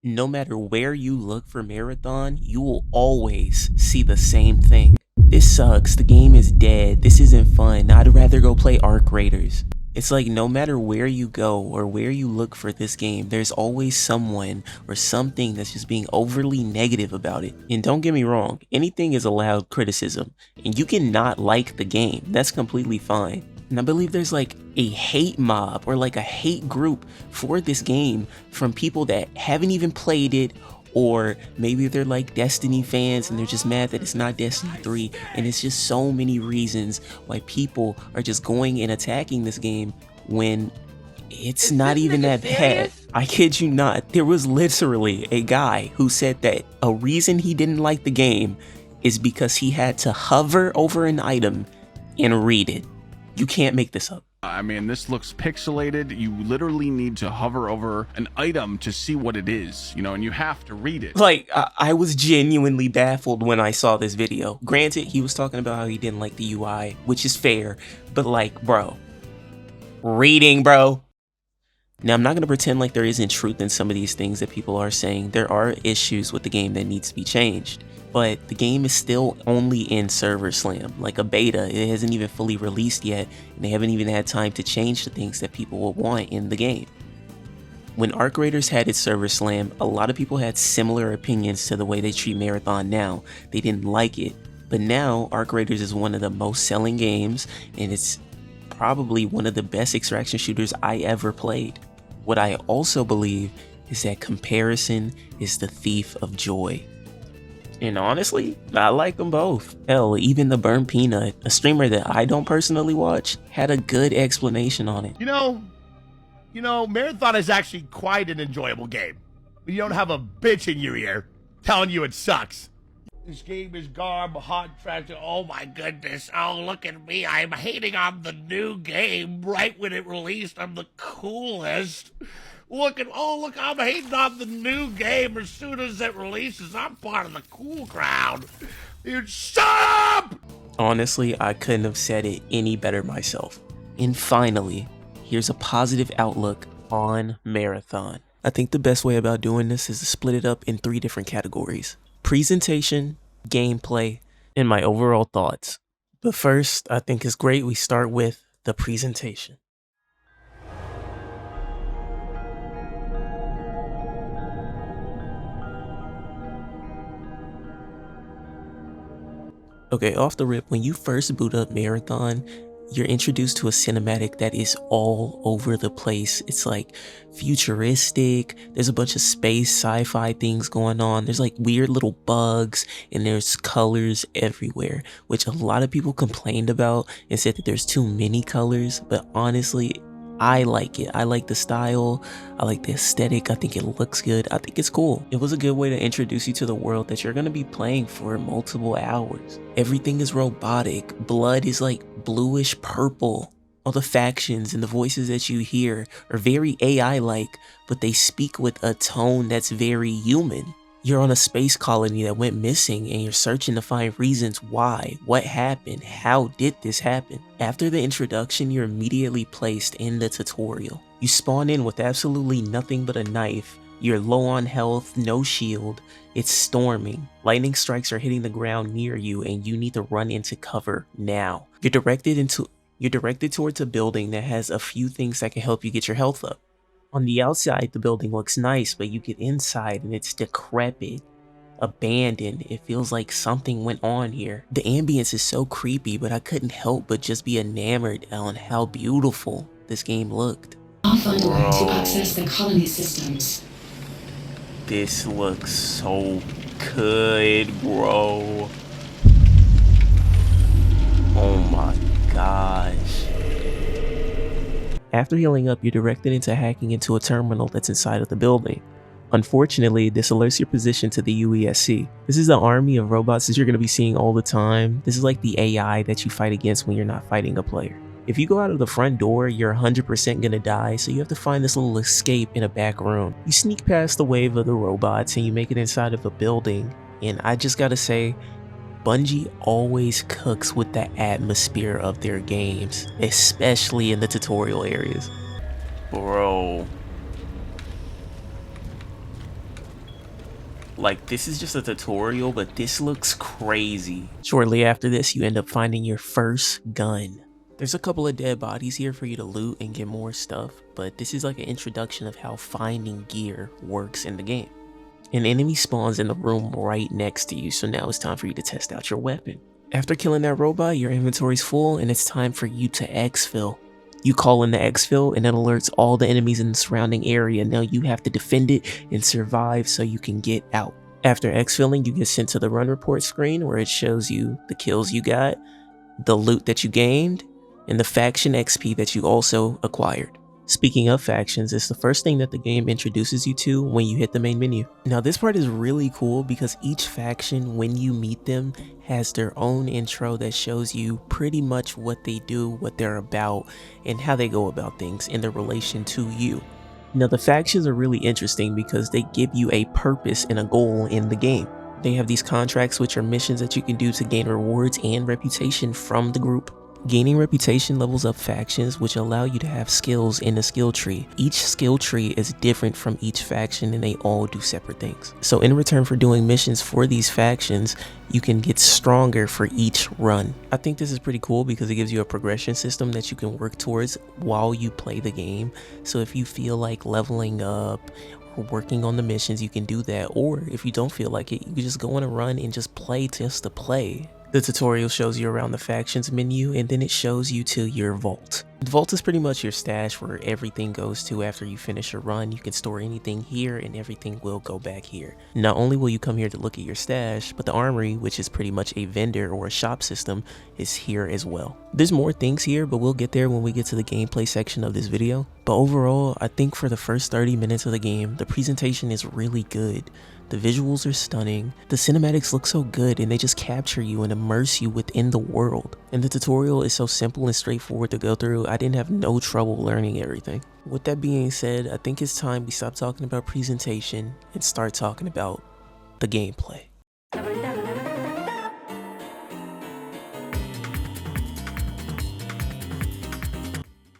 No matter where you look for Marathon, you will always see the same thing. This sucks, the game is dead, this isn't fun, I'd rather go play Arc Raiders. It's like no matter where you go or where you look for this game, there's always someone or something that's just being overly negative about it. And don't get me wrong, anything is allowed criticism, and you can not like the game, that's completely fine. And I believe there's like a hate mob or like a hate group for this game from people that haven't even played it, or maybe they're like Destiny fans and they're just mad that it's not Destiny 3, and it's just so many reasons why people are just going and attacking this game when it's not even that bad. I kid you not, there was literally a guy who said that a reason he didn't like the game is because he had to hover over an item and read it. You can't make this up. I mean, this looks pixelated. You literally need to hover over an item to see what it is, you know, and you have to read it. Like, I was genuinely baffled when I saw this video. Granted, he was talking about how he didn't like the UI, which is fair, but like, bro, reading, bro. Now, I'm not going to pretend like there isn't truth in some of these things that people are saying. There are issues with the game that needs to be changed, but the game is still only in server slam, like a beta. It hasn't even fully released yet, and they haven't even had time to change the things that people will want in the game. When Arc Raiders had its server slam, a lot of people had similar opinions to the way they treat Marathon now. They didn't like it, but now Arc Raiders is one of the most selling games, and it's probably one of the best extraction shooters I ever played. What I also believe is that comparison is the thief of joy. And honestly, I like them both. Hell, even the Burnt Peanut, a streamer that I don't personally watch, had a good explanation on it. You know, Marathon is actually quite an enjoyable game. You don't have a bitch in your ear telling you it sucks. This game is garb, hot trash. Oh my goodness. Oh, look at me. I'm hating on the new game right when it released. I'm the coolest. Look, I'm hating on the new game as soon as it releases. I'm part of the cool crowd. Dude, shut up! Honestly, I couldn't have said it any better myself. And finally, here's a positive outlook on Marathon. I think the best way about doing this is to split it up in 3 different categories: presentation, gameplay, and my overall thoughts. But first, I think it's great we start with the presentation. Okay, off the rip, when you first boot up Marathon, you're introduced to a cinematic that is all over the place. It's like futuristic, there's a bunch of space sci-fi things going on, there's like weird little bugs, and there's colors everywhere, which a lot of people complained about and said that there's too many colors, but honestly, I like it. I like the style, I like the aesthetic, I think it looks good, I think it's cool. It was a good way to introduce you to the world that you're gonna be playing for multiple hours. Everything is robotic, blood is like bluish purple. All the factions and the voices that you hear are very AI-like, but they speak with a tone that's very human. You're on a space colony that went missing and you're searching to find reasons why, what happened, how did this happen. After the introduction, you're immediately placed in the tutorial. You spawn in with absolutely nothing but a knife. You're low on health, no shield, it's storming. Lightning strikes are hitting the ground near you and you need to run into cover now. You're directed towards a building that has a few things that can help you get your health up. On the outside, the building looks nice, but you get inside and it's decrepit, abandoned. It feels like something went on here. The ambience is so creepy, but I couldn't help but just be enamored on how beautiful this game looked. I'll find a way to access the colony systems. This looks so good, bro. Oh my gosh. After healing up, you're directed into hacking into a terminal that's inside of the building. Unfortunately, this alerts your position to the UESC. This is the army of robots that you're going to be seeing all the time. This is like the AI that you fight against when you're not fighting a player. If you go out of the front door, you're 100% gonna die, so you have to find this little escape in a back room. You sneak past the wave of the robots and you make it inside of a building, and I just gotta say, Bungie always cooks with the atmosphere of their games, especially in the tutorial areas. Bro. Like, this is just a tutorial, but this looks crazy. Shortly after this, you end up finding your first gun. There's a couple of dead bodies here for you to loot and get more stuff, but this is like an introduction of how finding gear works in the game. An enemy spawns in the room right next to you, so now it's time for you to test out your weapon. After killing that robot, your inventory's full and it's time for you to exfil. You call in the exfil and it alerts all the enemies in the surrounding area. Now you have to defend it and survive so you can get out. After exfilling, you get sent to the run report screen where it shows you the kills you got, the loot that you gained, and the faction XP that you also acquired. Speaking of factions, it's the first thing that the game introduces you to when you hit the main menu. Now this part is really cool because each faction, when you meet them, has their own intro that shows you pretty much what they do, what they're about, and how they go about things in their relation to you. Now the factions are really interesting because they give you a purpose and a goal in the game. They have these contracts, which are missions that you can do to gain rewards and reputation from the group. Gaining reputation levels up factions, which allow you to have skills in the skill tree. Each skill tree is different from each faction and they all do separate things. So in return for doing missions for these factions, you can get stronger for each run. I think this is pretty cool because it gives you a progression system that you can work towards while you play the game. So if you feel like leveling up or working on the missions, you can do that. Or if you don't feel like it, you can just go on a run and just play just to play. The tutorial shows you around the factions menu and then it shows you to your vault. The vault is pretty much your stash where everything goes to after you finish a run. You can store anything here and everything will go back here. Not only will you come here to look at your stash, but the armory, which is pretty much a vendor or a shop system, is here as well. There's more things here, but we'll get there when we get to the gameplay section of this video. But overall, I think for the first 30 minutes of the game, the presentation is really good. The visuals are stunning, the cinematics look so good and they just capture you and immerse you within the world. And the tutorial is so simple and straightforward to go through, I didn't have no trouble learning everything. With that being said, I think it's time we stop talking about presentation and start talking about the gameplay.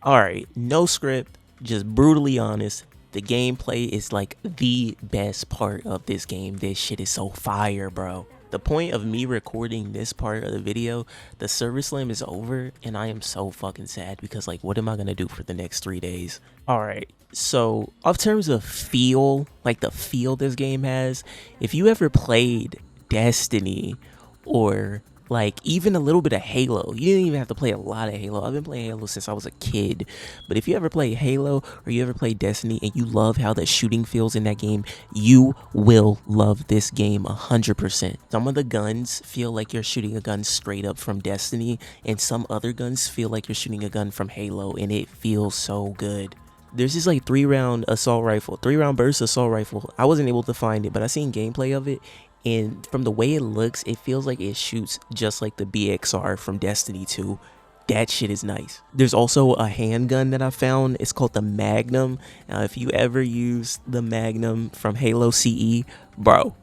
Alright, no script, just brutally honest. The gameplay is like the best part of this game. This shit is so fire, bro. The point of me recording this part of the video, the server slam is over and I am so fucking sad because like what am I gonna do for the next 3 days? Alright, so in terms of feel, like the feel this game has, if you ever played Destiny or like even a little bit of Halo, you didn't even have to play a lot of Halo. I've been playing Halo since I was a kid, but if you ever play Halo or you ever play Destiny and you love how the shooting feels in that game, you will love this game 100%. Some of the guns feel like you're shooting a gun straight up from Destiny, and some other guns feel like you're shooting a gun from Halo, and it feels so good. There's this like 3-round assault rifle, 3-round burst assault rifle. I wasn't able to find it, but I seen gameplay of it. And from the way it looks, it feels like it shoots just like the BXR from Destiny 2. That shit is nice. There's also a handgun that I found. It's called the Magnum. Now, if you ever use the Magnum from Halo CE, bro,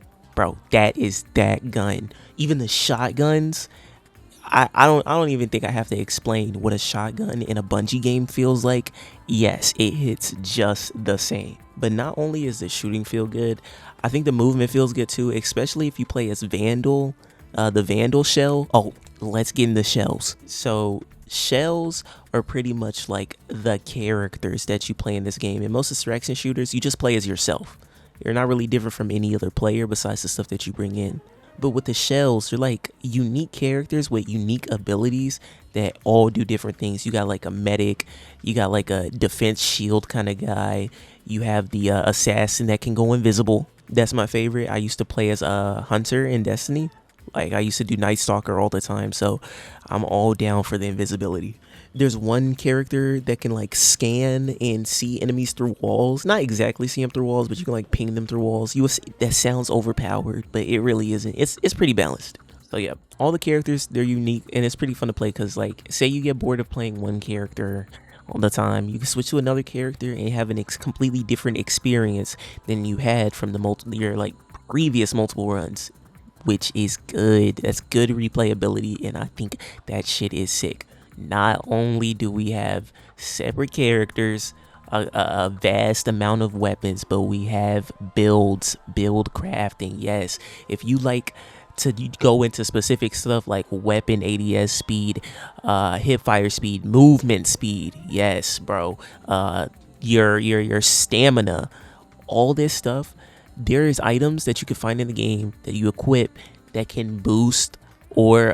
that is that gun. Even the shotguns, I don't even think I have to explain what a shotgun in a Bungie game feels like. Yes, it hits just the same. But not only is the shooting feel good, I think the movement feels good too, especially if you play as Vandal, the Vandal shell. Oh, let's get into shells. So shells are pretty much like the characters that you play in this game. In most extraction shooters, you just play as yourself. You're not really different from any other player besides the stuff that you bring in. But with the shells, they're like unique characters with unique abilities that all do different things. You got like a medic, you got like a defense shield kind of guy, you have the assassin that can go invisible. That's my favorite. I used to play as a hunter in Destiny. Like I used to do Night Stalker all the time, so I'm all down for the invisibility. There's one character that can like scan and see enemies through walls. Not exactly see them through walls, but you can like ping them through walls. That sounds overpowered, but it really isn't. It's pretty balanced. So yeah, all the characters, they're unique and it's pretty fun to play because like say you get bored of playing one character all the time, you can switch to another character and have an completely different experience than you had from your like previous multiple runs, which is good. That's good replayability, and I think that shit is sick. Not only do we have separate characters, a vast amount of weapons, but we have build crafting. Yes, if you like to go into specific stuff like weapon ADS speed, hip fire speed, movement speed, yes bro, your stamina, all this stuff, there is items that you can find in the game that you equip that can boost or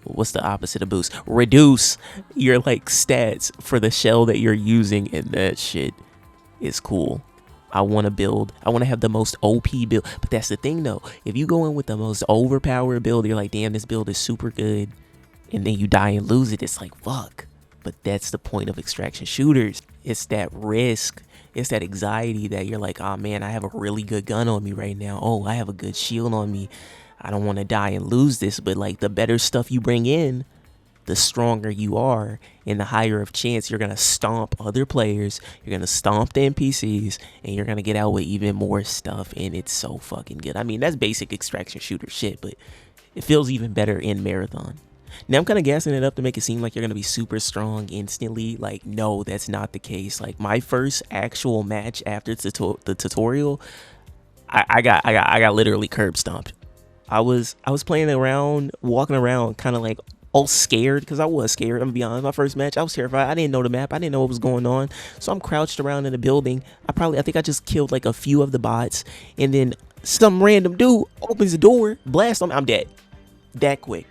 what's the opposite of boost, reduce your like stats for the shell that you're using, and that shit is cool. I want to have the most OP build, but that's the thing though, if you go in with the most overpowered build, you're like, damn, this build is super good, and then you die and lose it, it's like, fuck. But that's the point of extraction shooters. It's that risk, it's that anxiety that you're like, oh man, I have a really good gun on me right now, oh, I have a good shield on me, I don't want to die and lose this. But like, the better stuff you bring in, the stronger you are, and the higher of chance you're gonna stomp other players, you're gonna stomp the NPCs, and you're gonna get out with even more stuff. And it's so fucking good. I mean, that's basic extraction shooter shit, but it feels even better in Marathon. Now I'm kind of gassing it up to make it seem like you're gonna be super strong instantly. Like, no, that's not the case. Like, my first actual match after the tutorial, I got literally curb stomped. I was playing around, walking around, kind of like all scared, because I was scared. I'm gonna be honest. My first match, I was terrified. I didn't know the map. I didn't know what was going on. So I'm crouched around in the building. I think I just killed like a few of the bots, and then some random dude opens the door, blasts him. I'm dead. That quick.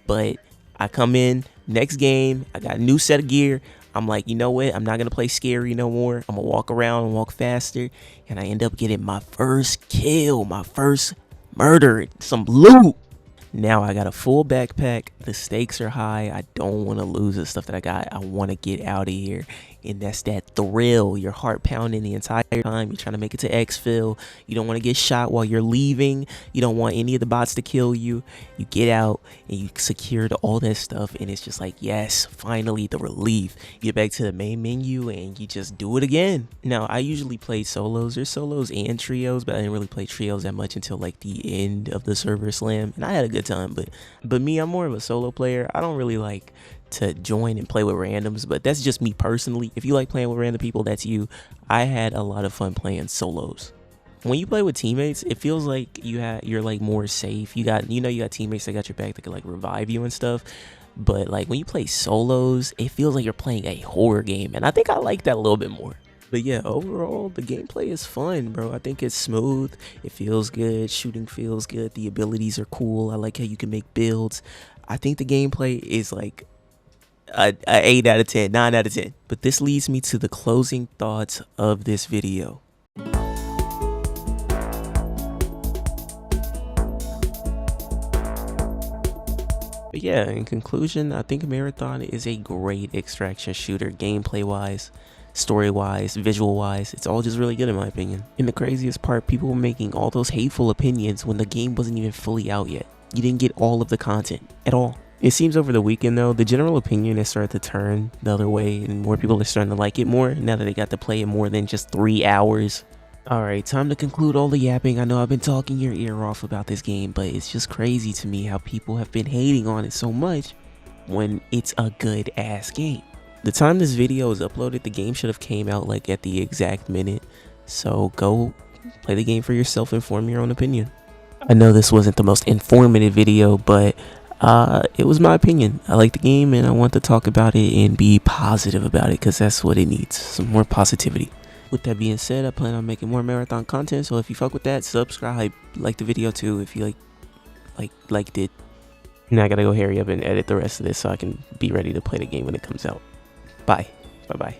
But I come in next game. I got a new set of gear. I'm like, you know what? I'm not gonna play scary no more. I'm gonna walk around and walk faster, and I end up getting my first kill, my first murder, some loot. Now I got a full backpack. The stakes are high. I don't want to lose the stuff that I got. I want to get out of here. And that's that thrill. Your heart pounding the entire time. You're trying to make it to exfil. You don't want to get shot while you're leaving. You don't want any of the bots to kill you. You get out and you secured all that stuff. And it's just like, yes, finally the relief. You get back to the main menu and you just do it again. Now, I usually play solos. There's solos and trios, but I didn't really play trios that much until like the end of the server slam. And I had a good time, but me, I'm more of a solo player. I don't really like to join and play with randoms, but that's just me personally. If you like playing with random people, that's you. I had a lot of fun playing solos. When you play with teammates, it feels like you're like more safe. You got teammates that got your back that can like revive you and stuff. But like when you play solos, it feels like you're playing a horror game, and I think I like that a little bit more. But yeah, overall, the gameplay is fun, bro. I think it's smooth. It feels good. Shooting feels good. The abilities are cool. I like how you can make builds. I think the gameplay is like a 8 out of 10, 9 out of 10. But this leads me to the closing thoughts of this video. But yeah, in conclusion, I think Marathon is a great extraction shooter, gameplay-wise, story-wise, visual-wise. It's all just really good in my opinion. And the craziest part, people were making all those hateful opinions when the game wasn't even fully out yet. You didn't get all of the content at all. It seems over the weekend though, the general opinion has started to turn the other way, and more people are starting to like it more now that they got to play it more than just 3 hours. Alright, time to conclude all the yapping. I know I've been talking your ear off about this game, but it's just crazy to me how people have been hating on it so much when it's a good ass game. The time this video is uploaded, the game should have came out like at the exact minute. So go play the game for yourself and form your own opinion. I know this wasn't the most informative video, but it was my opinion. I like the game and I want to talk about it and be positive about it, because that's what it needs, some more positivity. With that being said, I plan on making more Marathon content, so if you fuck with that, subscribe, like the video too if you liked it. Now I gotta go hurry up and edit the rest of this so I can be ready to play the game when it comes out. Bye. Bye.